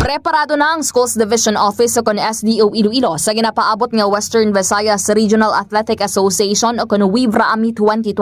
Preparado na ang Schools Division Office o kon SDO Iloilo sa ginapaabot nga Western Visayas Regional Athletic Association o kon Wvraa 2025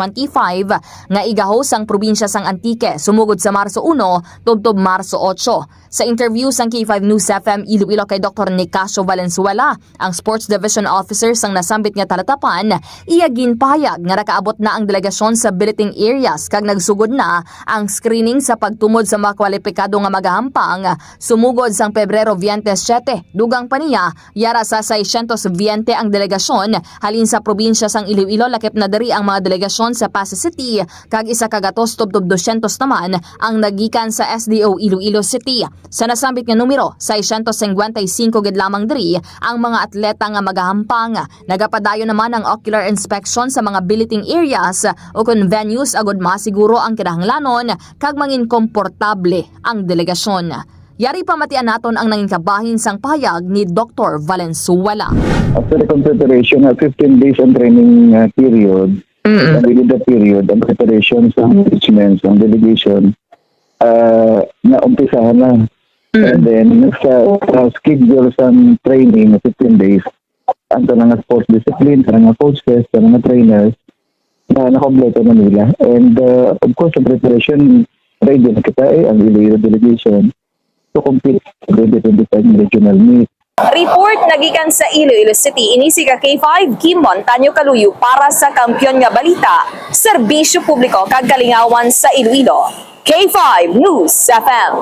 nga igahos ang probinsya sang Antique sumugod sa Marso 1 tubtob Marso 8. Sa interview sang K5 News FM Iloilo kay Dr. Nicasio Valenzuela, ang Sports Division Officer sang nasambit nga talatapan, iya ginpahayag nga nakaabot na ang delegasyon sa billeting areas kag nagsugod na ang screening sa pagtumod sa mga kwalipikado nga magahampang sumugod sang Pebrero 27, dugang pa niya, yara sa 620 ang delegasyon, halin sa probinsya sang Iloilo lakip na dari ang mga delegasyon sa Pasay City, kag isa kagatos tubtob 200 naman ang nagikan sa SDO Iloilo City. Sa nasambit nga numero, 655 gid lamang dari ang mga atleta nga magahampang. Nagapadayon naman ang ocular inspection sa mga billeting areas o kon venues agod masiguro ang kinahanglanon kag mangin komportable ang delegasyon. Yari pamatian naton ang nanging kabahin sang pahayag ni Dr. Valenzuela. After the preparation, 15 days on training period, and within the period, ang preparation sa management, ang delegation, na-umpisahan na. And then, sa schedule sa training, 15 days, ang mga sports discipline, ang mga coaches, ang mga trainers, na-kompleto na nila. And of course, ang preparation, ready na kita ang Iloilo delegation to compete with the 2025 regional meet. Report nagikan sa Iloilo City, inisi ka K5 Kimon Tanyo Kaluyo para sa Kampiyon nga Balita, Serbisyo Publiko kag Kalingawan sa Iloilo. K5 News FM.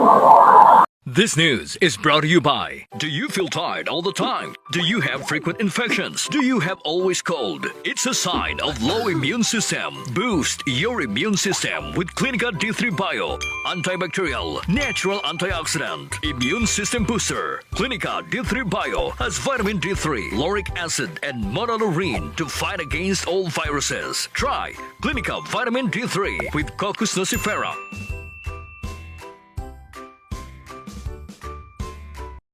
This news is brought to you by: do you feel tired all the time? Do you have frequent infections? Do you have always cold? It's a sign of low immune system. Boost your immune system with Clinica D3 Bio, antibacterial, natural antioxidant, immune system booster. Clinica D3 Bio has vitamin D3, lauric acid, and monolurine to fight against all viruses. Try Clinica Vitamin D3 with Coccus nocifera.